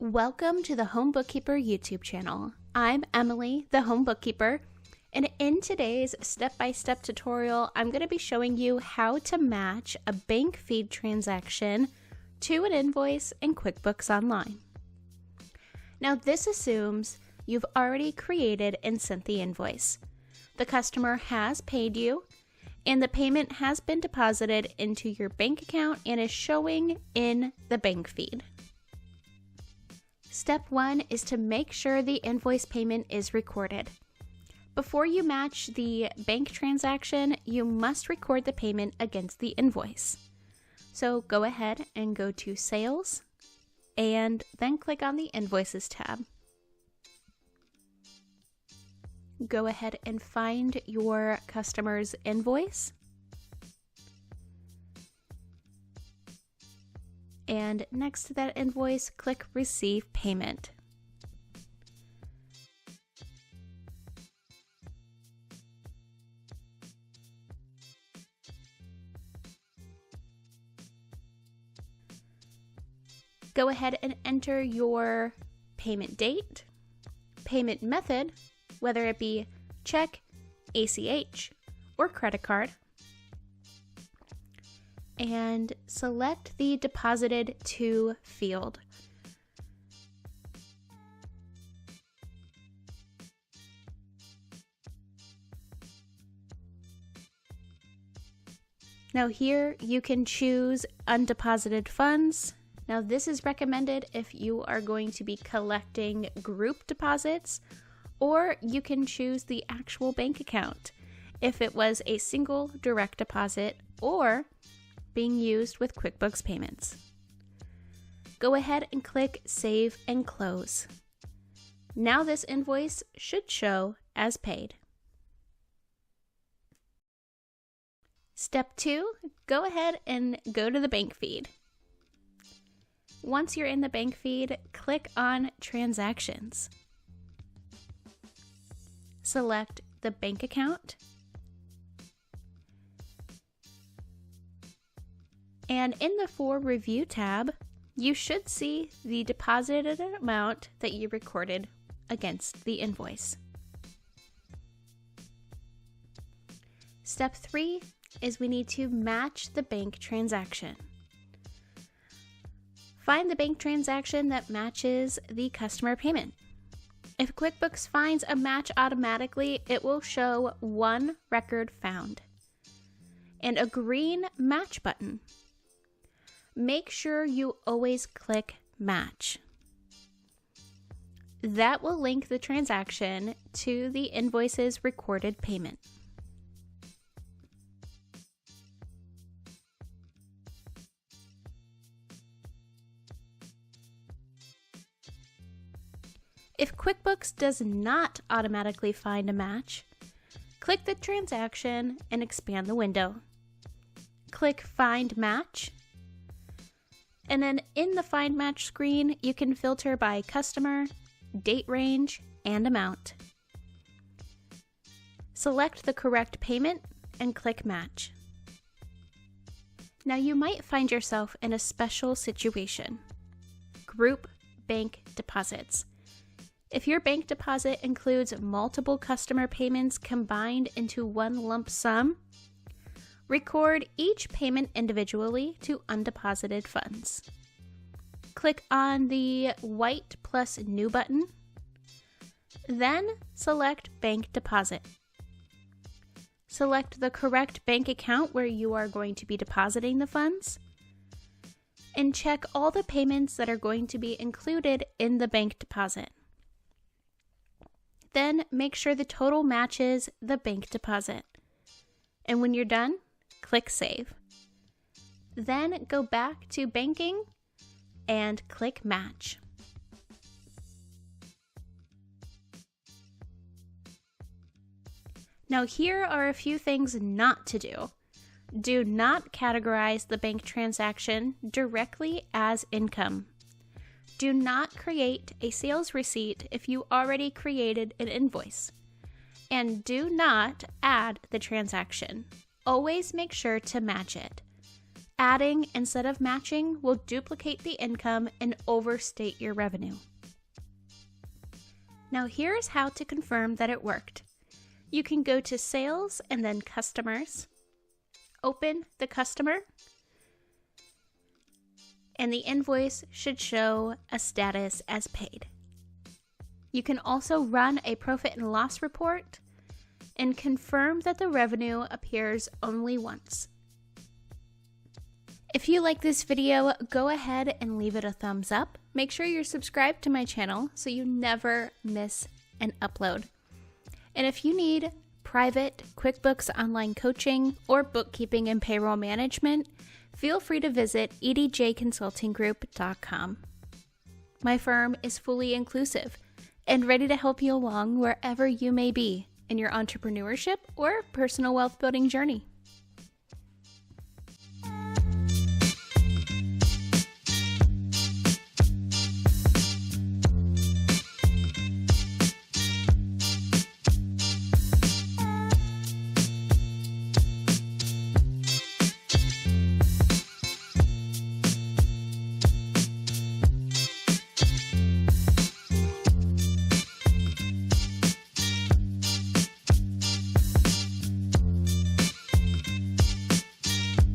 Welcome to the Home Bookkeeper YouTube channel. I'm Emily, the Home Bookkeeper, and in today's step-by-step tutorial, I'm going to be showing you how to match a bank feed transaction to an invoice in QuickBooks Online. Now, this assumes you've already created and sent the invoice. The customer has paid you, and the payment has been deposited into your bank account and is showing in the bank feed. Step 1 is to make sure the invoice payment is recorded. Before you match the bank transaction, you must record the payment against the invoice. So go ahead and go to Sales, and then click on the Invoices tab. Go ahead and find your customer's invoice. And next to that invoice, click Receive Payment. Go ahead and enter your payment date, payment method, whether it be check, ACH, or credit card, and select the Deposited To field. Now here you can choose Undeposited Funds. Now this is recommended if you are going to be collecting group deposits, or you can choose the actual bank account if it was a single direct deposit or being used with QuickBooks payments. Go ahead and click Save and Close. Now this invoice should show as paid. Step 2, go ahead and go to the bank feed. Once you're in the bank feed, click on Transactions. Select the bank account, and in the For Review tab, you should see the deposited amount that you recorded against the invoice. Step 3 is we need to match the bank transaction. Find the bank transaction that matches the customer payment. If QuickBooks finds a match automatically, it will show one record found and a green match button. Make sure you always click Match. That will link the transaction to the invoice's recorded payment. If QuickBooks does not automatically find a match, click the transaction and expand the window. Click Find Match, and then in the Find Match screen, you can filter by customer, date range, and amount. Select the correct payment and click Match. Now you might find yourself in a special situation: group bank deposits. If your bank deposit includes multiple customer payments combined into one lump sum, record each payment individually to undeposited funds. Click on the white plus New button, then select Bank Deposit. Select the correct bank account where you are going to be depositing the funds, and check all the payments that are going to be included in the bank deposit. Then make sure the total matches the bank deposit. And when you're done, click Save. Then go back to Banking and click Match. Now here are a few things not to do. Do not categorize the bank transaction directly as income. Do not create a sales receipt if you already created an invoice. And do not add the transaction. Always make sure to match it. Adding instead of matching will duplicate the income and overstate your revenue. Now here's how to confirm that it worked. You can go to Sales and then Customers, open the customer, and the invoice should show a status as paid. You can also run a profit and loss report and confirm that the revenue appears only once. If you like this video, go ahead and leave it a thumbs up. Make sure you're subscribed to my channel so you never miss an upload. And if you need private QuickBooks online coaching or bookkeeping and payroll management, feel free to visit edjconsultinggroup.com. My firm is fully inclusive and ready to help you along wherever you may be in your entrepreneurship or personal wealth building journey.